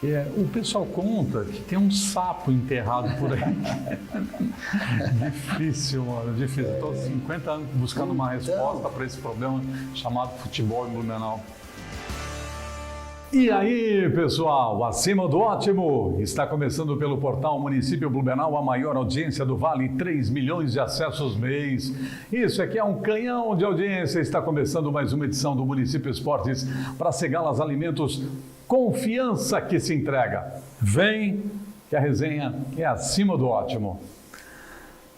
O pessoal conta que tem um sapo enterrado por aí. Difícil, mano, difícil. Estou 50 anos buscando uma resposta para esse problema chamado futebol em Blumenau. E aí, pessoal, acima do ótimo, está começando pelo portal Município Blumenau, a maior audiência do Vale, 3 milhões de acessos mês. Isso aqui é um canhão de audiência, está começando mais uma edição do Município Esportes para Segalas Alimentos, confiança que se entrega. Vem, que a resenha é acima do ótimo.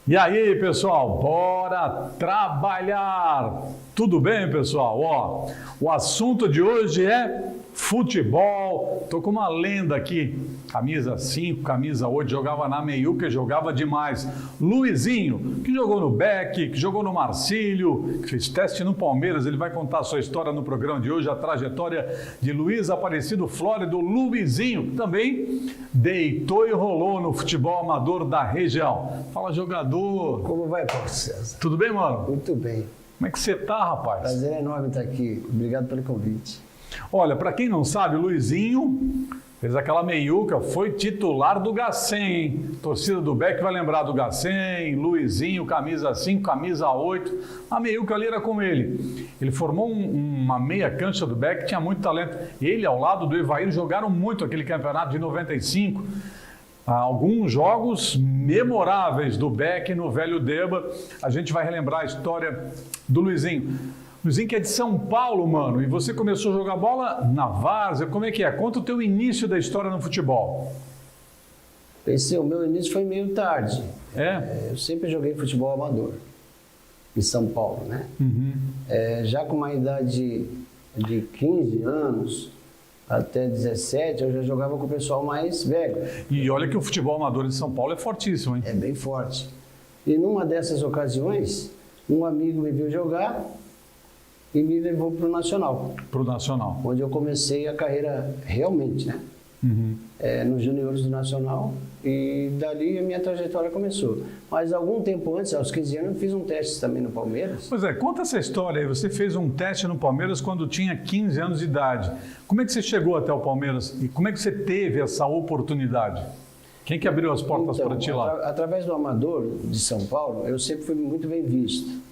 E aí, pessoal, bora trabalhar! Tudo bem, pessoal? Ó, o assunto de hoje é futebol. Tô com uma lenda aqui, camisa 5, camisa 8, jogava na meiuca, jogava demais. Luizinho, que jogou no Beck, que jogou no Marcílio, que fez teste no Palmeiras, ele vai contar a sua história no programa de hoje, a trajetória de Luiz Aparecido Flórido. Luizinho também deitou e rolou no futebol amador da região. Fala, jogador. Como vai, Paulo César? Tudo bem, mano? Muito bem. Como é que você tá, rapaz? Prazer enorme estar aqui. Obrigado pelo convite. Olha, para quem não sabe, o Luizinho fez aquela meiuca, foi titular do Gacém, hein? Torcida do Beck vai lembrar do Gacém, Luizinho, camisa 5, camisa 8. A meiuca ali era com ele. Ele formou uma meia cancha do Beck, tinha muito talento. Ele, ao lado do Evair, jogaram muito aquele campeonato de 95. Alguns jogos memoráveis do Beck no Velho Deba. A gente vai relembrar a história do Luizinho. Luizinho que é de São Paulo, mano, e você começou a jogar bola na várzea, como é que é? Conta o teu início da história no futebol. Pensei, o meu início foi meio tarde. Eu sempre joguei futebol amador, em São Paulo, né? Uhum. Já com uma idade de 15 anos até 17, eu já jogava com o pessoal mais velho. E olha que o futebol amador de São Paulo é fortíssimo, hein? É bem forte. E numa dessas ocasiões, um amigo me viu jogar e me levou para o Nacional. Para o Nacional. Onde eu comecei a carreira realmente, né? Uhum. Nos juniores do Nacional, e dali a minha trajetória começou. Mas algum tempo antes, aos 15 anos, eu fiz um teste também no Palmeiras. Pois é, conta essa história aí. Você fez um teste no Palmeiras quando tinha 15 anos de idade. Como é que você chegou até o Palmeiras e como é que você teve essa oportunidade? Quem que abriu as portas para ti lá? Através do Amador de São Paulo, eu sempre fui muito bem visto.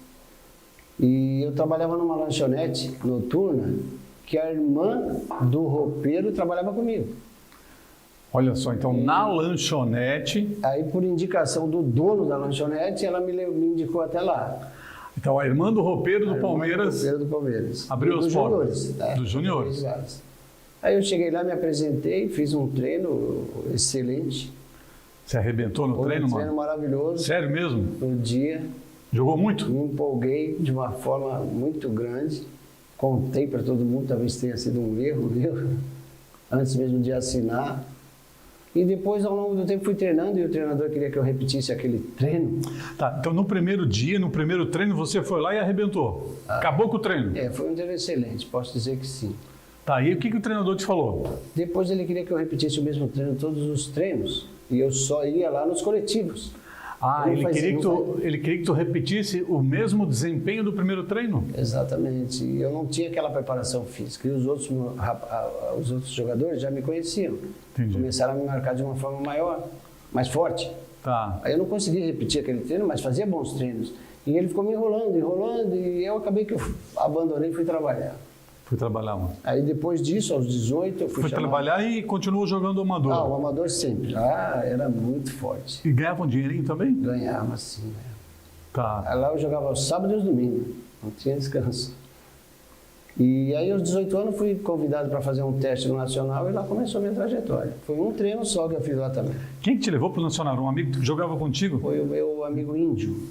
E eu trabalhava numa lanchonete noturna que a irmã do roupeiro trabalhava comigo. Olha só, então na lanchonete... Aí, por indicação do dono da lanchonete, ela me indicou até lá. Então a irmã do roupeiro do Palmeiras... Abriu as portas. Dos juniores. Aí eu cheguei lá, me apresentei, fiz um treino excelente. Você arrebentou no treino, mano? Um treino maravilhoso. Sério mesmo? No dia. Jogou muito? Me empolguei de uma forma muito grande. Contei para todo mundo, talvez tenha sido um erro meu, antes mesmo de assinar. E depois, ao longo do tempo, fui treinando e o treinador queria que eu repetisse aquele treino. Tá, então no primeiro dia, no primeiro treino, você foi lá e arrebentou. Acabou com o treino? Foi um treino excelente, posso dizer que sim. Tá, e o que o treinador te falou? Depois ele queria que eu repetisse o mesmo treino, todos os treinos, e eu só ia lá nos coletivos. Ele queria que tu repetisse o mesmo desempenho do primeiro treino? Exatamente. E eu não tinha aquela preparação física. E os outros jogadores já me conheciam. Entendi. Começaram a me marcar de uma forma maior, mais forte. Tá. Aí eu não consegui repetir aquele treino, mas fazia bons treinos. E ele ficou me enrolando, e eu acabei que eu abandonei e fui trabalhar. Fui trabalhar, mano. Aí depois disso, aos 18, eu fui trabalhar e continuou jogando o amador? O amador sempre. Era muito forte. E ganhava um dinheirinho também? Ganhava, sim. Né? Tá. Aí lá eu jogava aos sábados e aos domingos. Não tinha descanso. E aí aos 18 anos fui convidado para fazer um teste no Nacional e lá começou a minha trajetória. Foi um treino só que eu fiz lá também. Quem que te levou para o Nacional? Um amigo que jogava contigo? Foi o meu amigo Índio.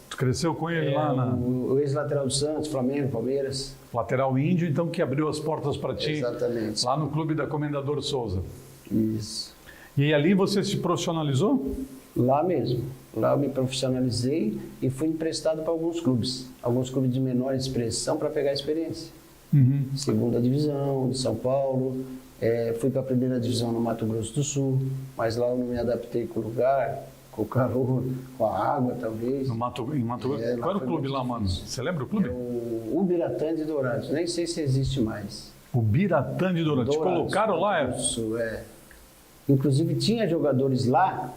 Tu cresceu com ele lá na... O ex-lateral do Santos, Flamengo, Palmeiras. Lateral Índio, então, que abriu as portas para ti. Exatamente. Lá no clube da Comendador Souza. Isso. E ali você se profissionalizou? Lá mesmo. Lá eu me profissionalizei e fui emprestado para alguns clubes de menor expressão para pegar experiência. Uhum. Segunda divisão de São Paulo, fui para a primeira divisão no Mato Grosso do Sul, mas lá eu não me adaptei com o lugar, com o calor, com a água talvez. Em Mato Grosso? Qual era o clube lá, mano? Você lembra o clube? É o Ubiratã de Dourados, nem sei se existe mais. O Biratã de Dourados. Te colocaram lá? Isso, é. Inclusive, tinha jogadores lá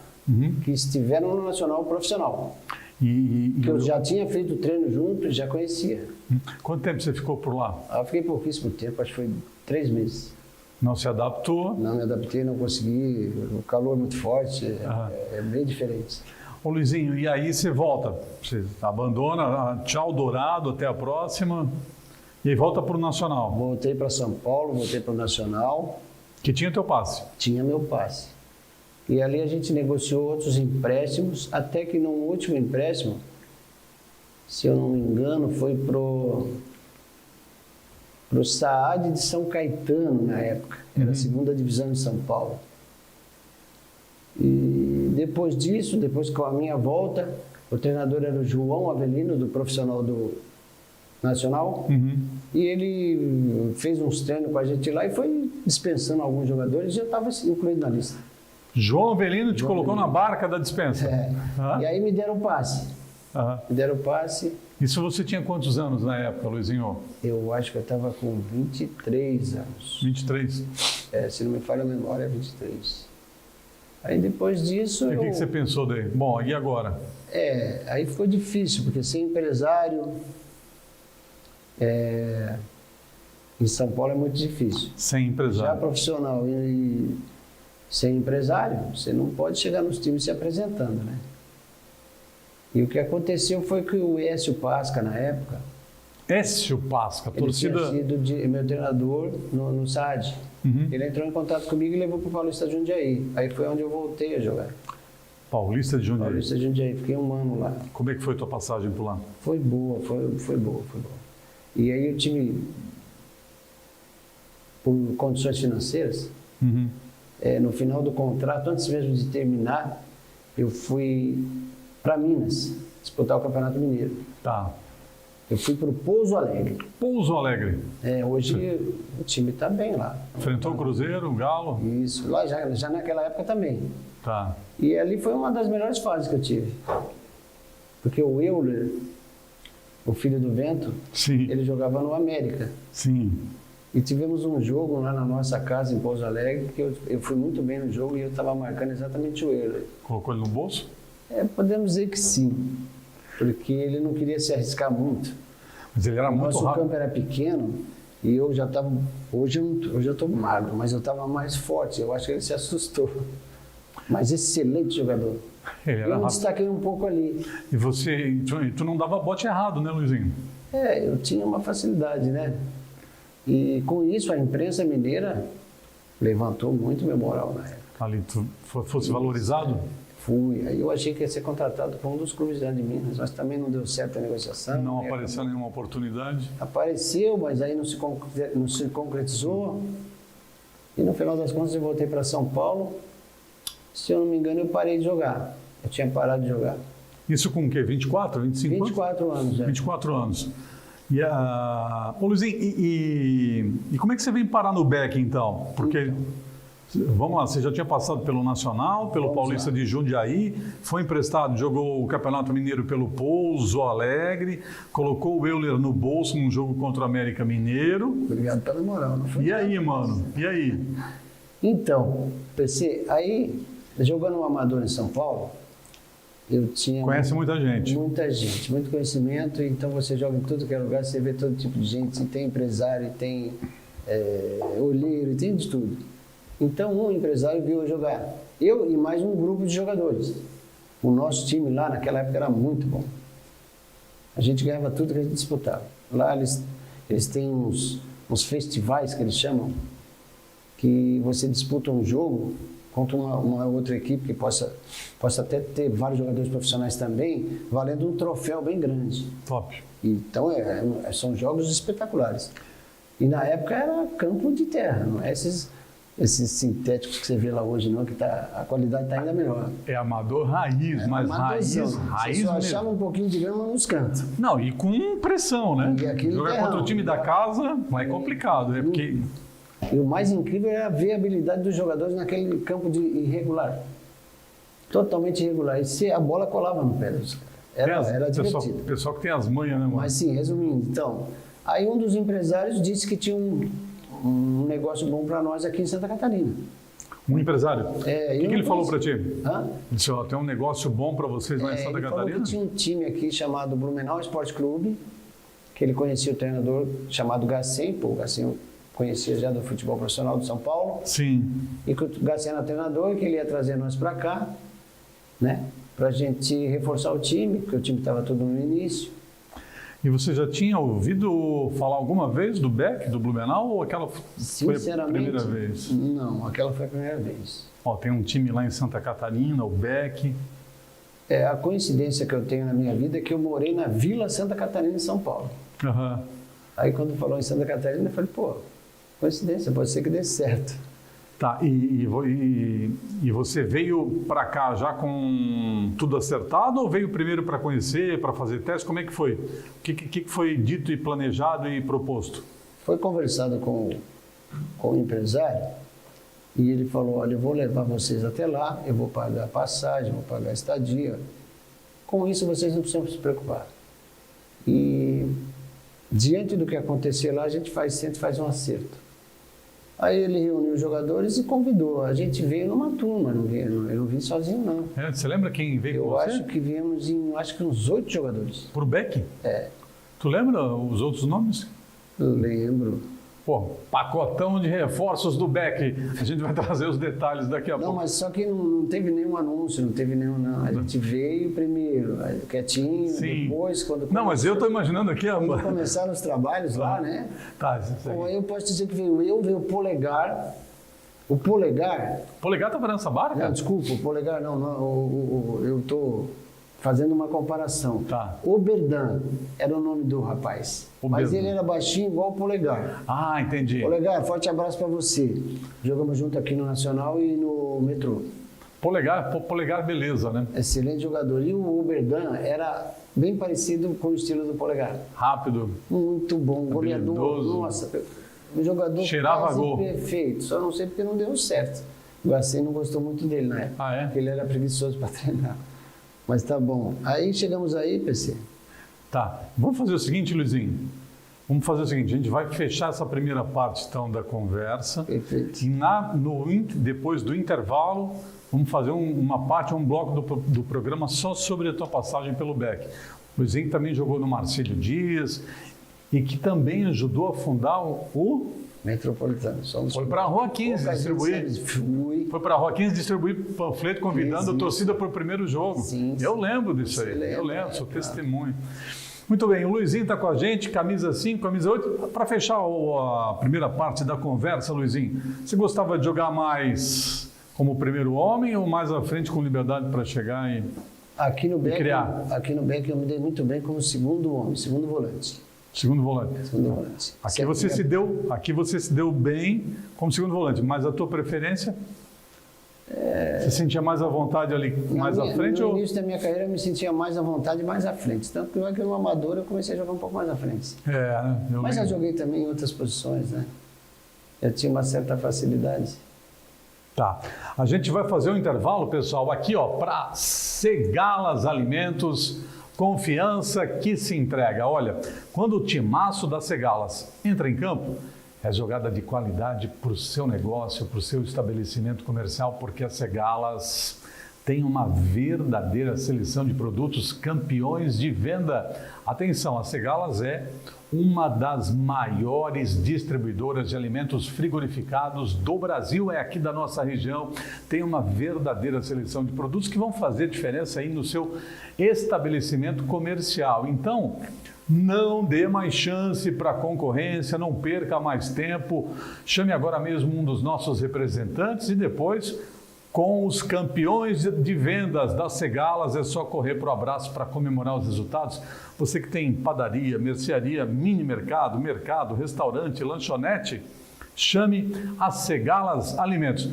que estiveram no Nacional Profissional. Que eu já tinha feito treino junto e já conhecia. Quanto tempo você ficou por lá? Eu fiquei pouquíssimo tempo, acho que foi 3 meses. Não se adaptou? Não me adaptei, não consegui. O calor é muito forte, é bem diferente. Ô Luizinho, e aí você volta? Você abandona, tchau Dourado, até a próxima. E aí volta para o Nacional. Voltei para São Paulo, voltei para o Nacional. Que tinha teu passe? Tinha meu passe. E ali a gente negociou outros empréstimos, até que no último empréstimo, se eu não me engano, foi pro Saad de São Caetano na época. Era a segunda divisão de São Paulo. E depois disso, depois com a minha volta, o treinador era o João Avelino, do profissional do Nacional. E ele fez uns treinos com a gente lá e foi dispensando alguns jogadores e eu estava incluído na lista. João Avelino te colocou na barca da dispensa? E aí me deram o passe. Me deram o passe. Isso você tinha quantos anos na época, Luizinho? Eu acho que eu estava com 23 anos. 23? Se não me falha a memória, 23. Aí depois disso... E o que você pensou daí? Bom, e agora? Aí ficou difícil, porque ser empresário em São Paulo é muito difícil. Sem empresário. Já profissional e sem empresário, você não pode chegar nos times se apresentando, né? E o que aconteceu foi que o Écio Pasca, na época... Écio Pasca, torcida... Ele tinha sido meu treinador no SAD. Ele entrou em contato comigo e levou para o Paulista de Jundiaí. Aí foi onde eu voltei a jogar. Paulista de Jundiaí. Paulista de Jundiaí, fiquei 1 ano lá. Como é que foi a tua passagem por lá? Foi boa, foi boa. E aí o time, por condições financeiras, no final do contrato, antes mesmo de terminar, eu fui para Minas disputar o Campeonato Mineiro. Tá. Eu fui para o Pouso Alegre. Pouso Alegre. Hoje o time está bem lá. Enfrentou o Cruzeiro, o Galo? Isso, lá já naquela época também. Tá. E ali foi uma das melhores fases que eu tive. Porque o Euler, o filho do Vento, Sim. ele jogava no América. Sim. E tivemos um jogo lá na nossa casa em Pouso Alegre, que eu fui muito bem no jogo e eu estava marcando exatamente o Euler. Colocou ele no bolso? Podemos dizer que sim, porque ele não queria se arriscar muito. Mas ele era muito rápido. Nosso campo era pequeno e eu já estava... Hoje eu estou magro, mas eu estava mais forte. Eu acho que ele se assustou. Mas excelente jogador. Ele era eu me rápido. destaquei um pouco ali. E tu não dava bote errado, né, Luizinho? Eu tinha uma facilidade, né? E com isso a imprensa mineira levantou muito meu moral na época. Ali, tu fosse valorizado? Fui. Aí eu achei que ia ser contratado por um dos clubes de Minas, mas também não deu certo a negociação. Não apareceu nenhuma oportunidade? Apareceu, mas aí não se concretizou. E no final das contas eu voltei para São Paulo. Se eu não me engano, eu parei de jogar. Eu tinha parado de jogar. Isso com o quê? 24, 25 anos? 24 anos, 24 anos. Ô Luizinho, e como é que você vem parar no Beck, então? Porque, vamos lá, você já tinha passado pelo Nacional, pelo Paulista de Jundiaí, foi emprestado, jogou o Campeonato Mineiro pelo Pouso Alegre, colocou o Euler no bolso num jogo contra o América Mineiro. Obrigado pela moral. Não foi E aí, mano? E aí? Então, PC, aí, jogando um amador em São Paulo, eu tinha... Conhece muita gente. Muita gente, muito conhecimento. Então você joga em tudo que é lugar, você vê todo tipo de gente. Tem empresário, tem olheiro, tem de tudo. Então um empresário viu eu jogar. Eu e mais um grupo de jogadores. O nosso time lá naquela época era muito bom. A gente ganhava tudo que a gente disputava. Lá eles têm uns festivais que eles chamam, que você disputa um jogo contra uma outra equipe que possa até ter vários jogadores profissionais também, valendo um troféu bem grande. Top. Então, são jogos espetaculares. E na época era campo de terra, não é esses sintéticos que você vê lá hoje, não, que a qualidade está ainda melhor. É amador raiz, mas raiz Você só mesmo. achava um pouquinho de grama nos cantos. Não, e com pressão, né? Jogar terrão, contra o time da casa é complicado, né? Porque... E o mais incrível é a viabilidade dos jogadores naquele campo de irregular. Totalmente irregular. E se a bola colava no pé dos caras. Era divertido. Pessoal que tem as manhas, né, mano? Mas sim, resumindo, então, aí um dos empresários disse que tinha um negócio bom para nós aqui em Santa Catarina. Um empresário? O que ele falou para ti? Hã? Disse, ó, tem um negócio bom para vocês lá em Santa Ele falou Catarina? que tinha um time aqui chamado Blumenau Esporte Clube, que ele conhecia o treinador chamado Gacem, o Gacem eu conhecia já do futebol profissional de São Paulo, Sim. e que o Gacem era treinador, que ele ia trazer nós para cá, né, para a gente reforçar o time, porque o time estava tudo no início. E você já tinha ouvido falar alguma vez do Beck, do Blumenau, ou aquela foi a Sinceramente, primeira vez? não, aquela foi a primeira vez. Ó, tem um time lá em Santa Catarina, o Beck. A coincidência que eu tenho na minha vida é que eu morei na Vila Santa Catarina, em São Paulo. Aham. Aí quando falou em Santa Catarina, eu falei, pô, coincidência, pode ser que dê certo. Tá, e você veio para cá já com tudo acertado ou veio primeiro para conhecer, para fazer teste? Como é que foi? O que foi dito e planejado e proposto? Foi conversado com o empresário e ele falou, olha, eu vou levar vocês até lá, eu vou pagar passagem, vou pagar estadia. Com isso vocês não precisam se preocupar. E diante do que acontecer lá, a gente sempre faz um acerto. Aí ele reuniu os jogadores e convidou. A gente veio numa turma, eu não vim sozinho, não. Você lembra quem veio com Eu você? acho que viemos em, uns 8 jogadores. Pro Beck? É, Tu lembra os outros nomes? lembro. Pô, pacotão de reforços do Beck. A gente vai trazer os detalhes daqui a Não, pouco. mas só que não teve nenhum anúncio, não teve nenhum, não. A gente veio primeiro, aí quietinho, Sim. depois, quando Não, mas eu estou imaginando aqui... quando começaram os trabalhos lá, né? Tá, isso Bom, aí. aí eu posso dizer que veio o Polegar. O Polegar, Polegar tá nessa barca? não, desculpa, o Polegar não, eu estou fazendo uma comparação. Tá. Oberdan era o nome do rapaz, mas Oberdan. ele era baixinho igual o Polegar. Ah, entendi. Polegar, forte abraço para você. Jogamos junto aqui no Nacional e no Metrô. Polegar, beleza, né? Excelente jogador. E o Oberdan era bem parecido com o estilo do Polegar. Rápido. Muito bom, goleador. Habilidoso. Nossa, um jogador Cheirava quase gol. perfeito. Só não sei porque não deu certo. O Gacem não gostou muito dele na época. Ah, é? Porque ele era preguiçoso para treinar. Mas tá bom. Aí chegamos aí, PC. Tá. Vamos fazer o seguinte, Luizinho. Vamos fazer o seguinte, a gente vai fechar essa primeira parte, então, da conversa. Perfeito. E depois do intervalo, vamos fazer uma parte, um bloco do programa só sobre a tua passagem pelo Beck. O Luizinho também jogou no Marcílio Dias e que também ajudou a fundar o... Metropolitano. Foi para a Rua 15 distribuir. Fui. Foi para a Rua 15 distribuir panfleto convidando Sim. a torcida para o primeiro jogo. Sim, Eu sim. lembro disso Você aí. lembra, Eu lembro, sou claro. testemunho. Muito bem, o Luizinho está com a gente, camisa 5, camisa 8. Para fechar a primeira parte da conversa, Luizinho, você gostava de jogar mais como primeiro homem ou mais à frente com liberdade para chegar e... Aqui no Beck, criar. eu me dei muito bem como segundo homem, segundo volante. Segundo volante. Segundo volante. Aqui você se deu bem como segundo volante, mas a tua preferência? Você sentia mais à vontade ali, mais à frente? No Ou... início da minha carreira eu me sentia mais à vontade, mais à frente. Tanto que no amador eu comecei a jogar um pouco mais à frente. Eu Mas já lembro. joguei também em outras posições, né? Eu tinha uma certa facilidade. Tá. A gente vai fazer um intervalo, pessoal, aqui, ó, para Segalas Alimentos, confiança que se entrega. Olha, quando o timaço da Segalas entra em campo, é jogada de qualidade para o seu negócio, para o seu estabelecimento comercial, porque a Segalas tem uma verdadeira seleção de produtos campeões de venda. Atenção, a Segalas é uma das maiores distribuidoras de alimentos frigorificados do Brasil, é aqui da nossa região, tem uma verdadeira seleção de produtos que vão fazer diferença aí no seu estabelecimento comercial. Então, não dê mais chance para a concorrência, não perca mais tempo, chame agora mesmo um dos nossos representantes e depois, com os campeões de vendas das Segalas, é só correr para o abraço para comemorar os resultados. Você que tem padaria, mercearia, mini mercado, restaurante, lanchonete, chame a Segalas Alimentos.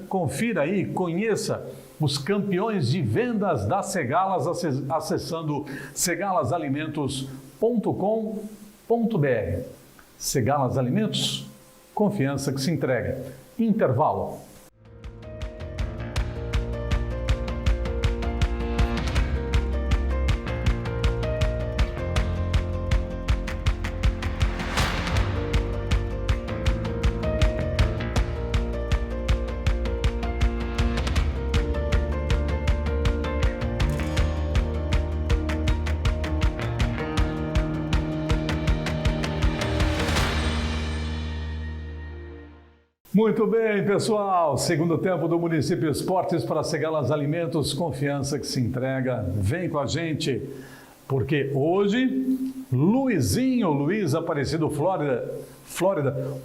Confira aí, conheça os campeões de vendas das Segalas acessando segalasalimentos.com.br. Segalas Alimentos, confiança que se entrega. Intervalo. Muito bem, pessoal. Segundo tempo do Município Esportes para Segalas Alimentos, confiança que se entrega. Vem com a gente, porque hoje, Luiz Aparecido Flórida,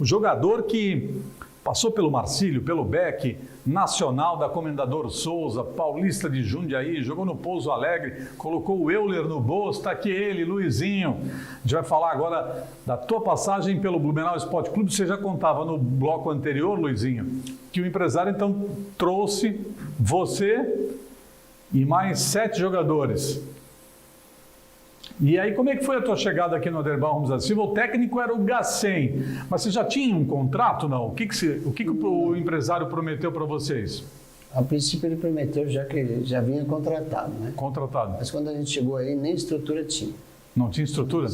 o jogador que passou pelo Marcílio, pelo Beck, Nacional da Comendador Souza, Paulista de Jundiaí, jogou no Pouso Alegre, colocou o Euler no bolso, está aqui ele, Luizinho. A gente vai falar agora da tua passagem pelo Blumenau Esporte Clube. Você já contava no bloco anterior, Luizinho, que o empresário então trouxe você e mais 7 jogadores. E aí, como é que foi a tua chegada aqui no Aderbal Ramos da Silva? O técnico era o Gacém, mas você já tinha um contrato, não? O que o empresário prometeu para vocês? A princípio ele prometeu, já que já vinha contratado, né? Contratado. Mas quando a gente chegou aí, nem estrutura tinha. Não tinha estrutura?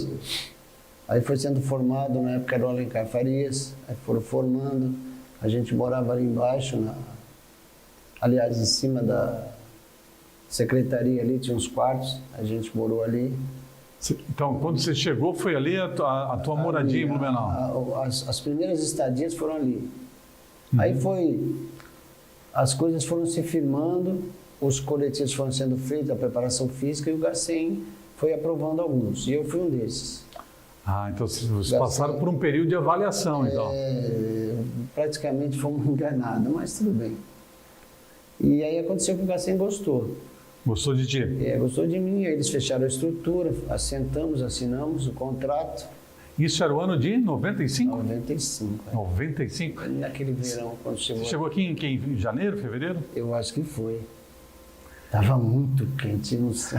Aí foi sendo formado, na época era o Alencar Farias, aí foram formando, a gente morava ali embaixo, aliás, em cima da secretaria ali, tinha uns quartos, a gente morou ali. Então, quando você chegou, foi ali a tua moradia em Blumenau? As primeiras estadias foram ali. Aí as coisas foram se firmando, os coletivos foram sendo feitos, a preparação física, e o Gacém foi aprovando alguns, e eu fui um desses. Ah, então vocês passaram por um período de avaliação, então. Praticamente fomos enganados, mas tudo bem. E aí aconteceu que o Gacém gostou. Gostou de ti? Gostou de mim, aí eles fecharam a estrutura, assinamos o contrato. Isso era o ano de 95? 95. 95? Naquele verão, quando chegou. Você chegou aqui em janeiro, fevereiro? Eu acho que foi. Tava muito quente, não sei.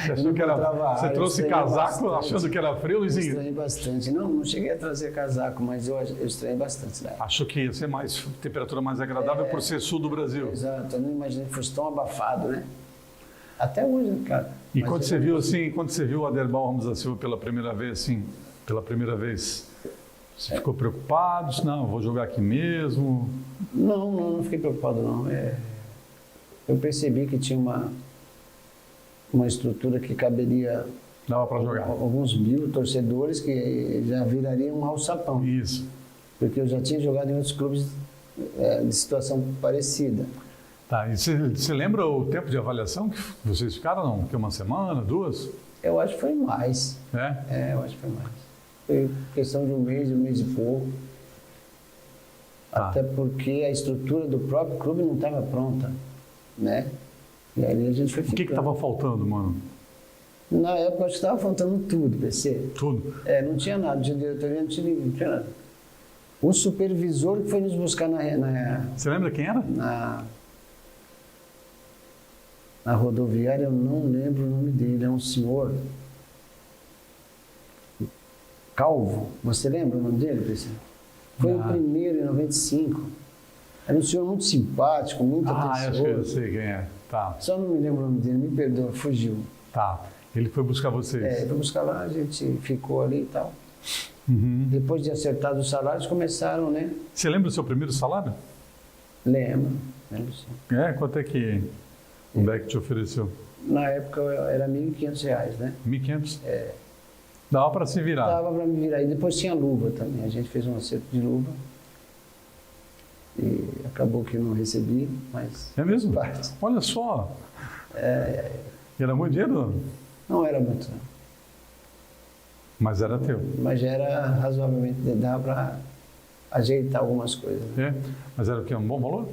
Você trouxe casaco achando que era frio, Luizinho? Eu estranhei bastante. Não cheguei a trazer casaco, mas eu estranhei bastante. Né? Achou que ia ser temperatura mais agradável por ser sul do Brasil. Exato, eu não imaginei que fosse tão abafado, né? Até hoje, né, cara? E quando você viu o Aderbal Ramos da Silva pela primeira vez, você ficou preocupado? Não, vou jogar aqui mesmo? Não fiquei preocupado, não. Eu percebi que tinha uma estrutura que caberia... Dava para jogar. Alguns 1000 torcedores que já virariam um alçapão. Isso. Porque eu já tinha jogado em outros clubes de situação parecida. Tá, e você lembra o tempo de avaliação que vocês ficaram, não? Que uma semana, 2? Eu acho que foi mais. Eu acho que foi mais. Foi questão de um mês e pouco. Tá. Até porque a estrutura do próprio clube não estava pronta, né? E aí a gente foi ficando. O que estava faltando, mano? Na época, acho que estava faltando tudo, PC. Tudo? Não tinha nada. De diretoria não tinha nada. O supervisor que foi nos buscar Você lembra quem era? Na rodoviária, eu não lembro o nome dele. É um senhor Calvo. Você lembra o nome dele, PC? Foi o primeiro, em 95. Era um senhor muito simpático, muito atencioso. Acho que eu sei quem é. Tá. Só não me lembro o nome dele, me perdoa, fugiu. Tá. Ele foi buscar vocês? Ele foi buscar lá, a gente ficou ali e tal. Uhum. Depois de acertar os salários, começaram, né? Você lembra do seu primeiro salário? Lembro sim. Quanto é que o Beck te ofereceu? Na época era R$1.500, né? 1.500? Dava para se virar? Dava para me virar. E depois tinha luva também. A gente fez um acerto de luva. E acabou que não recebi, mas... É mesmo? Parte. Olha só. E era muito dinheiro? Não era muito, não. Mas era teu? Mas já era razoavelmente... Dava para ajeitar algumas coisas. Né? Mas era o quê? Um bom valor?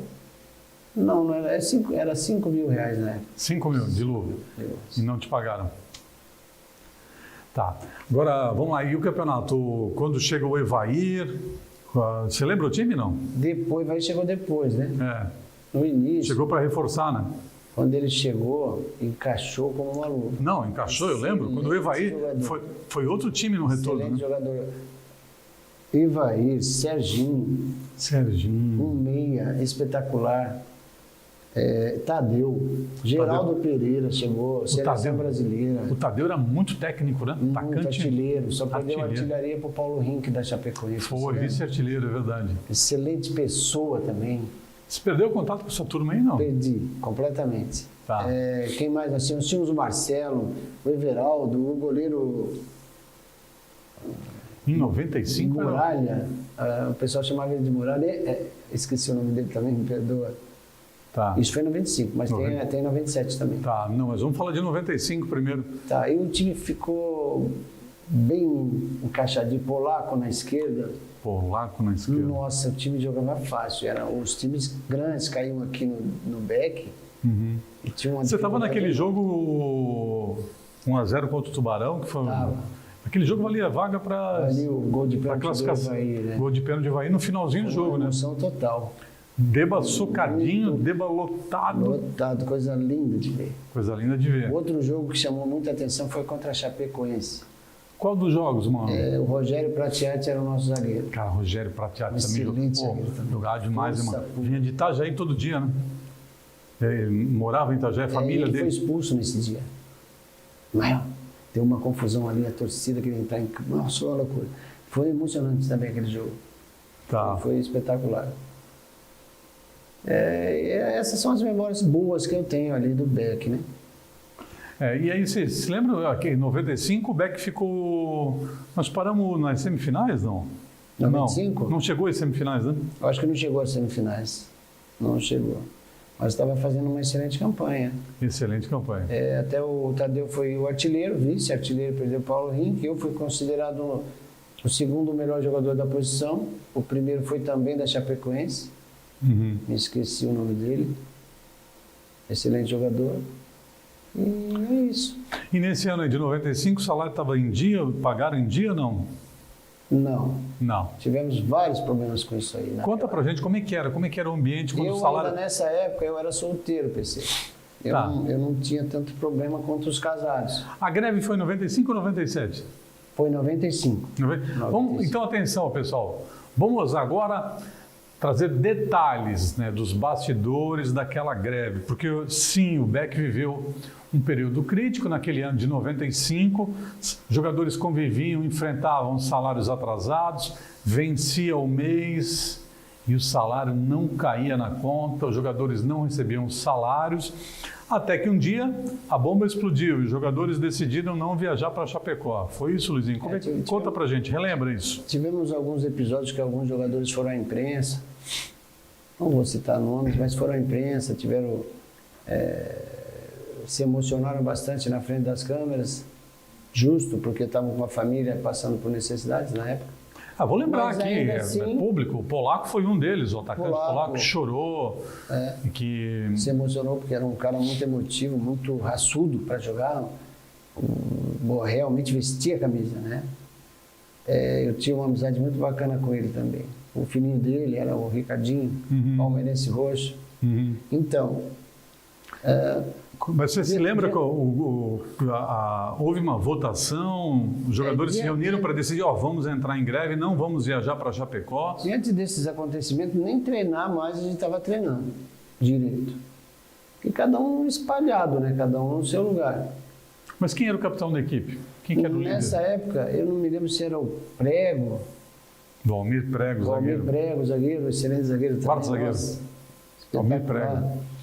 Não era. Era R$5.000, né? 5 mil de luva? E não te pagaram? Tá. Agora, vamos lá. E o campeonato? Quando chega o Evair... Você lembra o time, não? Chegou depois, né? No início. Chegou para reforçar, né? Quando ele chegou, encaixou como maluco. Não, encaixou, eu lembro. Quando o Evair foi outro time no retorno, né? Jogador. Evair, Serginho. Um meia espetacular. Tadeu. Geraldo Pereira chegou. Seleção brasileira. O Tadeu era muito técnico, né? Muito artilheiro. Só perdeu a artilharia para o Paulo Rink da Chapecoense. Foi vice-artilheiro, é verdade. Excelente pessoa também. Você perdeu o contato com essa turma aí, não? Perdi, completamente. Tá. Quem mais? Nós tínhamos o Marcelo, o Everaldo, o goleiro... Em 95? Muralha, o pessoal chamava ele de Muralha, esqueci o nome dele também, me perdoa. Tá. Isso foi em 95, mas tem 97 também. Tá, não, mas vamos falar de 95 primeiro. Tá, e o time ficou bem encaixadinho, polaco na esquerda. Polaco na esquerda. Nossa, o time jogava fácil. Os times grandes caíam aqui no back. Uhum. E tinha uma Você estava dificuldade naquele enorme. jogo 1-0 contra o Tubarão, que foi. Tava. Aquele jogo valia vaga para Ali o gol de pênalti do classificação. Ivaí, né? Gol de pênalti de Ivaí no finalzinho do jogo, né? Emoção total. Deba socadinho, Deba lotado. Lotado, coisa linda de ver. Coisa linda de ver. Outro jogo que chamou muita atenção foi contra a Chapecoense. Qual dos jogos, mano? O Rogério Pratiati era o nosso zagueiro. Cara, Rogério Pratiati Excelente também. zagueiro também. Jogava demais, Força mano. pura. Vinha de Itajaí todo dia, né? Ele morava em Itajaí, a família Ele dele. foi expulso nesse dia. Mas deu uma confusão ali, a torcida queria entrar em campo. Nossa, uma loucura. Foi emocionante também aquele jogo. Tá. Foi espetacular. Essas são as memórias boas que eu tenho ali do Beck, né? E aí, você se lembra que em 95 o Beck ficou. Nós paramos nas semifinais, não? 95? Não chegou às semifinais, né? Eu acho que não chegou às semifinais. Não chegou. Mas estava fazendo uma excelente campanha. Excelente campanha. Até o Tadeu foi o artilheiro, vice-artilheiro, perdeu o Paulo Rink. Eu fui considerado o segundo melhor jogador da posição. O primeiro foi também da Chapecoense. Uhum. Me esqueci o nome dele. Excelente jogador. E é isso. E nesse ano aí de 95 o salário estava em dia? Pagaram em dia ou não? Não. Não. Tivemos vários problemas com isso aí. Conta pra gente como é que era o ambiente quando o salário. Ainda nessa época eu era solteiro, PC. Tá. Eu não tinha tanto problema quanto os casados. A greve foi em 95 ou 97? Foi em 95. Vamos, então, atenção, pessoal. Vamos agora trazer detalhes, né, dos bastidores daquela greve, porque sim, o Beck viveu um período crítico naquele ano de 95, jogadores conviviam, enfrentavam salários atrasados, vencia o mês e o salário não caía na conta, os jogadores não recebiam salários, até que um dia a bomba explodiu e os jogadores decidiram não viajar para Chapecó. Foi isso, Luizinho? Conta pra gente, relembra isso. Tivemos alguns episódios que alguns jogadores foram à imprensa, não vou citar nomes, mas foram à imprensa, se emocionaram bastante na frente das câmeras, justo, porque estavam com a família passando por necessidades na época. Vou lembrar Mas aqui, ainda assim, público, o Polaco foi um deles, o atacante polaco que chorou, que se emocionou porque era um cara muito emotivo, muito raçudo para jogar, realmente vestia a camisa, né? Eu tinha uma amizade muito bacana com ele também. O filhinho dele era o Ricardinho, palmeirense roxo. Uhum. Então... Mas você se lembra que houve uma votação, os jogadores se reuniram para decidir, vamos entrar em greve, não vamos viajar para Chapecó? Diante desses acontecimentos, nem treinar mais a gente estava treinando direito. E cada um espalhado, né? Cada um no seu lugar. Mas quem era o capitão da equipe? Quem que era o líder? Nessa época, eu não me lembro se era o Prego. Valmir Prego, Valmir zagueiro. Prego, zagueiro, excelente zagueiro também. Quarto zagueiro. Nossa, Valmir espetacular. Prego.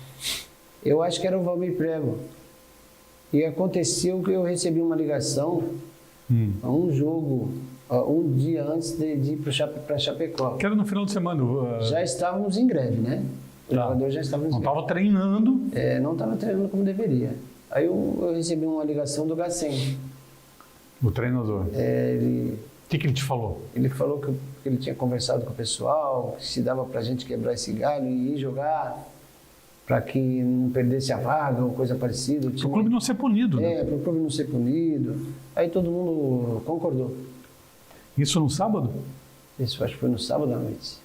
Eu acho que era o Valmir Prego. E aconteceu que eu recebi uma ligação a um jogo, um dia antes de ir para Chapecó. Que era no final de semana. Já estávamos em greve, né? O jogador já estava em greve. Não estava treinando. Não estava treinando como deveria. Aí eu recebi uma ligação do Gacem. O treinador. O que ele te falou? Ele falou que ele tinha conversado com o pessoal, que se dava para a gente quebrar esse galho e ir jogar, para que não perdesse a vaga ou coisa parecida. Para o clube não ser punido, né? Para o clube não ser punido. Aí todo mundo concordou. Isso no sábado? Isso, acho que foi no sábado à noite.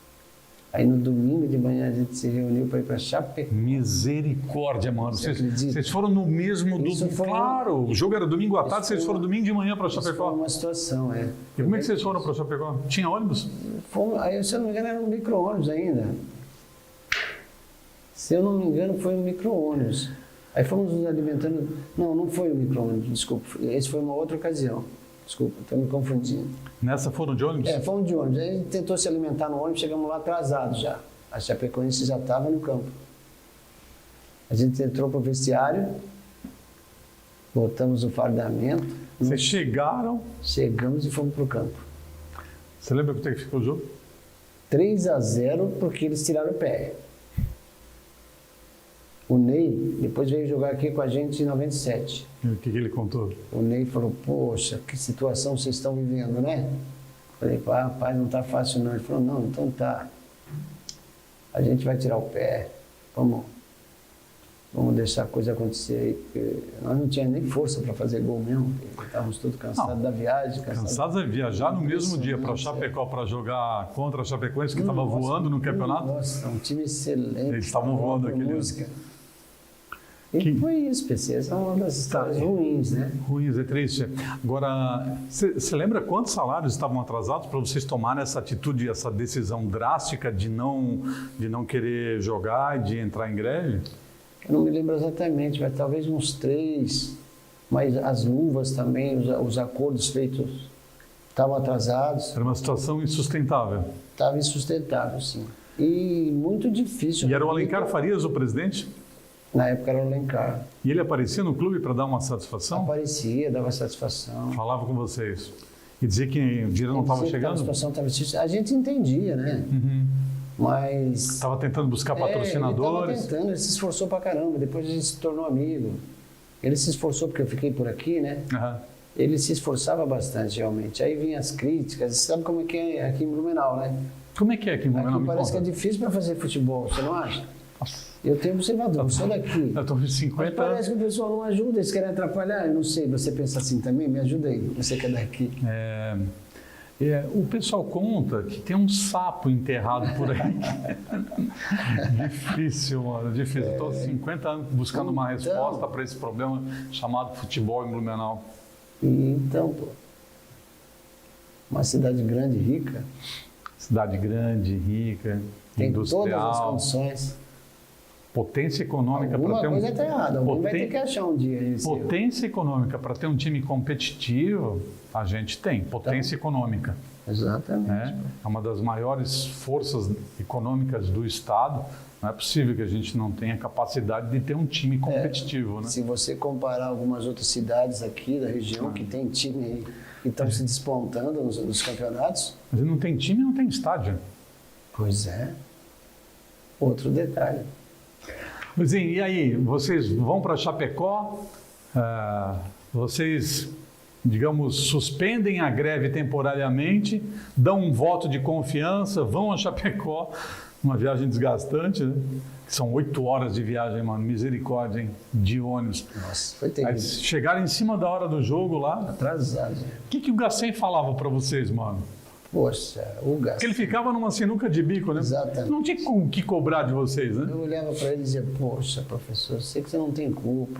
Aí no domingo de manhã a gente se reuniu para ir para Chapecó. Misericórdia, mano. acredita? Vocês foram no mesmo Claro, o jogo era domingo à tarde, vocês foram domingo de manhã para Isso Chapecó. foi uma situação, E como é que vocês foram para Chapecó? Tinha ônibus? Aí, se eu não me engano, era um micro-ônibus ainda. Se eu não me engano, foi um micro-ônibus. Aí fomos nos alimentando... Não foi um micro-ônibus, desculpa. Esse foi uma outra ocasião. Desculpa, estou me confundindo. Nessa foram de ônibus? Fomos de ônibus. Aí a gente tentou se alimentar no ônibus, chegamos lá atrasados já. A Chapecoense já estava no campo. A gente entrou para o vestiário, botamos o fardamento. Vocês chegaram? Chegamos e fomos para o campo. Você lembra quanto é que ficou o jogo? 3-0 porque eles tiraram o pé. O Ney depois veio jogar aqui com a gente em 97. E o que ele contou? O Ney falou, poxa, que situação vocês estão vivendo, né? Falei, rapaz, não tá fácil não. Ele falou, não, então tá. A gente vai tirar o pé. Vamos deixar a coisa acontecer aí, porque nós não tínhamos nem força para fazer gol mesmo. Estávamos todos cansados da viagem. Cansados de viajar no mesmo dia para Chapecó para jogar contra a Chapecoense, que estava voando no campeonato. Nossa, um time excelente. Eles estavam voando aquele música. E foi isso, PC. Essa é uma das histórias ruins, né? Ruins, é triste. Agora, você lembra quantos salários estavam atrasados para vocês tomarem essa atitude, essa decisão drástica de não querer jogar e de entrar em greve? Eu não me lembro exatamente, mas talvez uns 3. Mas as luvas também, os acordos feitos estavam atrasados. Era uma situação insustentável. Estava insustentável, sim. E muito difícil. E era o Alencar Farias o presidente? Na época era o Alencar. E ele aparecia no clube para dar uma satisfação? Aparecia, dava satisfação. Falava com vocês. E dizia que o dinheiro não estava chegando? A situação estava difícil. A gente entendia, né? Uhum. Mas... Estava tentando buscar patrocinadores? Ele estava tentando, ele se esforçou pra caramba. Depois a gente se tornou amigo. Ele se esforçou porque eu fiquei por aqui, né? Uhum. Ele se esforçava bastante, realmente. Aí vinham as críticas. Você sabe como é que é aqui em Blumenau, né? Como é que é aqui em Blumenau? Aqui parece que é difícil para fazer futebol, você não acha? Nossa. Eu tenho observador, eu sou daqui. Eu estou com 50 Mas parece que o pessoal não ajuda, eles querem atrapalhar. Eu não sei, você pensa assim também? Me ajuda aí, você que é daqui. O pessoal conta que tem um sapo enterrado por aí. Difícil, mano, difícil. Estou 50 anos buscando uma resposta para esse problema chamado futebol em Blumenau. Então, pô, uma cidade grande, rica. Cidade grande, rica, tem industrial. Todas as condições. Potência econômica para ter coisa está errada, alguém vai ter que achar um dia isso. Potência econômica para ter um time competitivo, a gente tem. Potência econômica. Exatamente. Né? É uma das maiores forças econômicas do Estado. Não é possível que a gente não tenha capacidade de ter um time competitivo. Né? Se você comparar algumas outras cidades aqui da região que tem time aí, que estão se despontando nos campeonatos. Mas não tem time, não tem estádio. Pois é. Outro detalhe. Luizinho, e aí, vocês vão para Chapecó, vocês, digamos, suspendem a greve temporariamente, dão um voto de confiança, vão a Chapecó, uma viagem desgastante, né? São 8 horas de viagem, mano, misericórdia, hein? De ônibus. Nossa, foi terrível. Aí chegaram em cima da hora do jogo lá. Atrasado. O que o Gacém falava para vocês, mano? Poxa, o Gacém. Porque ele ficava numa sinuca de bico, né? Exatamente. Não tinha o que cobrar de vocês, né? Eu olhava para ele e dizia, poxa, professor, eu sei que você não tem culpa.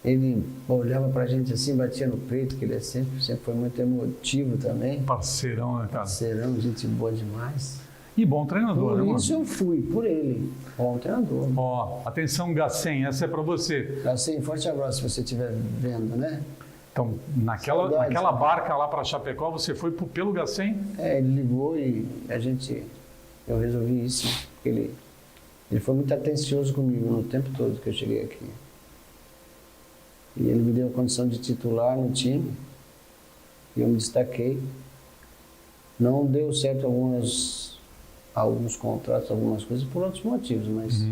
Ele olhava para a gente assim, batia no peito, que ele sempre foi muito emotivo também. Parceirão, né, cara? Parceirão, gente boa demais. E bom treinador, né, mano? Por isso eu fui, por ele. Bom treinador. Ó, atenção, Gacém, essa é para você. Gacém, forte abraço se você estiver vendo, né? Então, naquela barca lá para Chapecó, você foi pelo Gacém? Ele ligou e eu resolvi isso. Ele foi muito atencioso comigo no tempo todo que eu cheguei aqui. E ele me deu a condição de titular no time. E eu me destaquei. Não deu certo alguns contratos, algumas coisas, por outros motivos, mas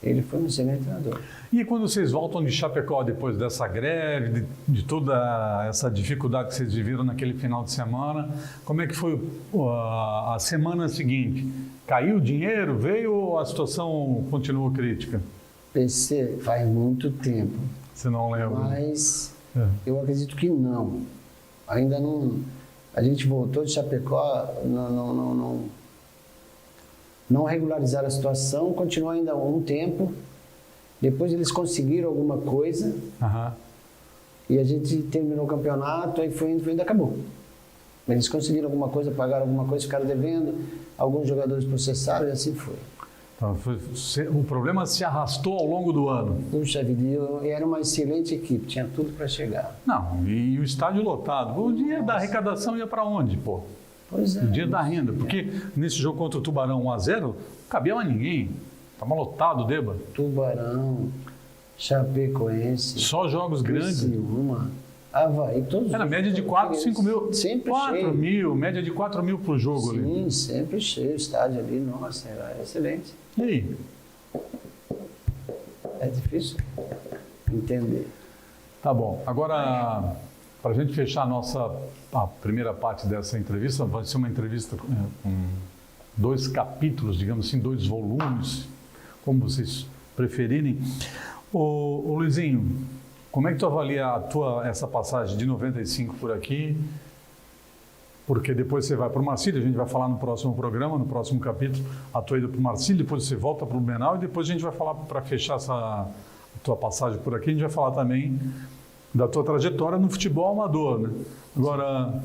ele foi um excelente treinador. E quando vocês voltam de Chapecó depois dessa greve, de toda essa dificuldade que vocês viveram naquele final de semana, como é que foi a semana seguinte? Caiu o dinheiro? Veio ou a situação continuou crítica? PC, faz muito tempo. Você não lembra? Mas eu acredito que não. Ainda não. A gente voltou de Chapecó, não regularizaram a situação, continuou ainda um tempo. Depois eles conseguiram alguma coisa e a gente terminou o campeonato, aí foi indo, acabou. Eles conseguiram alguma coisa, pagaram alguma coisa, ficaram devendo, alguns jogadores processaram e assim foi. Então, o problema se arrastou ao longo do ano. Puxa vida, e era uma excelente equipe, tinha tudo para chegar. Não, e o estádio lotado. O dinheiro da arrecadação ia para onde, pô? Pois é. O dinheiro da renda. Porque nesse jogo contra o Tubarão 1-0, não cabia mais ninguém. Estava lotado, Deba. Tubarão, Chapecoense. Só jogos grandes. Criciúma, Havaí, todos Era os média de 4, 5 mil. Sempre 4 cheio. mil, média de 4 mil por jogo ali. Sim, sempre cheio o estádio ali. Nossa, era excelente. E aí? É difícil entender. Tá bom. Agora, para a gente fechar a primeira parte dessa entrevista, vai ser uma entrevista com 2 capítulos, digamos assim, 2 volumes, como vocês preferirem. Ô Luizinho, como é que tu avalia essa passagem de 95 por aqui? Porque depois você vai para o Marcílio, a gente vai falar no próximo programa, no próximo capítulo, a tua ida para o Marcílio, depois você volta para o Blumenau e depois a gente vai falar, para fechar a tua passagem por aqui, a gente vai falar também da tua trajetória no futebol amador, né? Agora,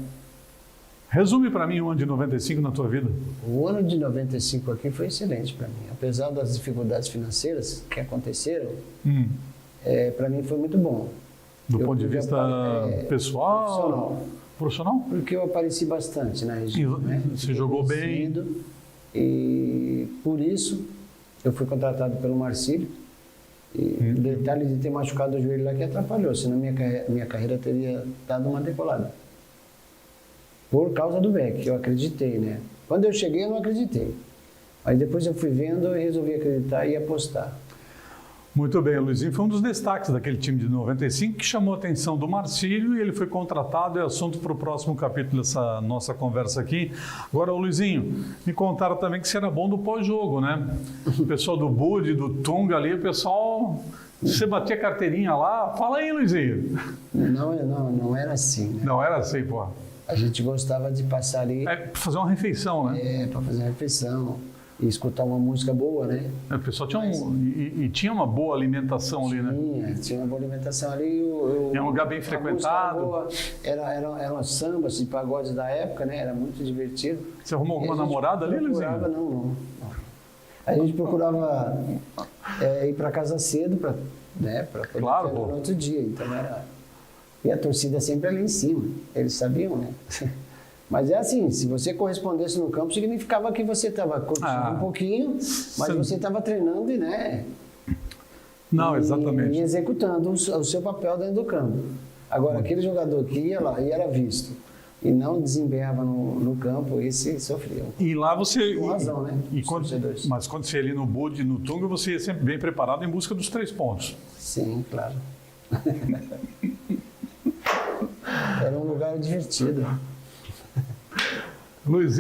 resume para mim o ano de 95 na tua vida. O ano de 95 aqui foi excelente para mim. Apesar das dificuldades financeiras que aconteceram, para mim foi muito bom. Do ponto de vista pessoal? Profissional? Porque eu apareci bastante na região. Né? Você jogou bem? E por isso eu fui contratado pelo Marcílio. E o detalhe de ter machucado o joelho lá que atrapalhou, senão minha carreira teria dado uma decolada. Por causa do Beck, eu acreditei, né? Quando eu cheguei, eu não acreditei. Aí depois eu fui vendo e resolvi acreditar e apostar. Muito bem, o Luizinho foi um dos destaques daquele time de 95 que chamou a atenção do Marcílio e ele foi contratado, é assunto para o próximo capítulo dessa nossa conversa aqui. Agora, Luizinho, me contaram também que você era bom do pós-jogo, né? O pessoal do Bud, do Tunga ali, o pessoal... Você batia carteirinha lá? Fala aí, Luizinho. Não era assim, né? Não era assim, pô. A gente gostava de passar ali... É para fazer uma refeição, né? Para fazer uma refeição. E escutar uma música boa, né? O pessoal tinha tinha uma boa alimentação ali, né? Tinha uma boa alimentação ali. É um lugar bem frequentado. Boa, eram sambas e pagodes da época, né? Era muito divertido. Você arrumou alguma namorada ali, Luizinho? Não. A gente procurava ir para casa cedo para poder claro, ter no outro dia. Então era... E a torcida sempre ali em cima. Eles sabiam, né? Mas é assim, se você correspondesse no campo, significava que você estava curtindo um pouquinho, mas você estava treinando né? Não, exatamente. E executando o seu papel dentro do campo. Agora, aquele jogador que ia lá e era visto e não desempenhava no campo, esse sofria. E lá você... Com razão, né? Mas quando você ia ali no Bud, no Tunga, você ia sempre bem preparado em busca dos 3 pontos. Sim, claro. Era um lugar divertido. Luiz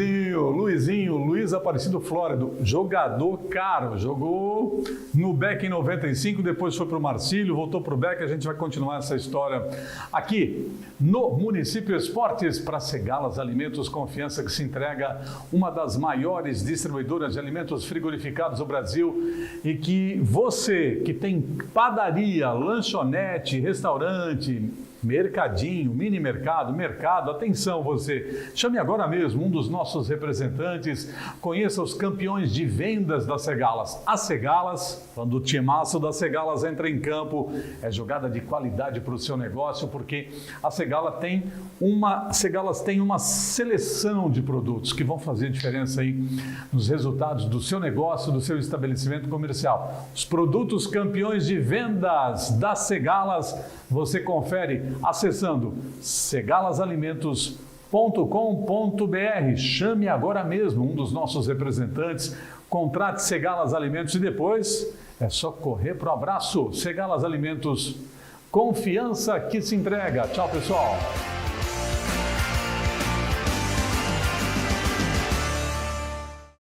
Aparecido Flórido, jogador caro, jogou no Beck em 95, depois foi para o Marcílio, voltou para o Beck, a gente vai continuar essa história aqui no Município Esportes para Segalas Alimentos, confiança que se entrega, uma das maiores distribuidoras de alimentos frigorificados do Brasil e que você que tem padaria, lanchonete, restaurante, mercadinho, mini mercado, atenção você, chame agora mesmo um dos nossos representantes, conheça os campeões de vendas da Segalas. A Segalas, quando o timaço da Segalas entra em campo, é jogada de qualidade para o seu negócio, porque a Segalas tem uma seleção de produtos que vão fazer diferença aí nos resultados do seu negócio, do seu estabelecimento comercial. Os produtos campeões de vendas da Segalas, você confere acessando segalasalimentos.com.br. Chame agora mesmo um dos nossos representantes, contrate Segalas Alimentos e depois é só correr para o abraço. Segalas Alimentos, confiança que se entrega. Tchau, pessoal.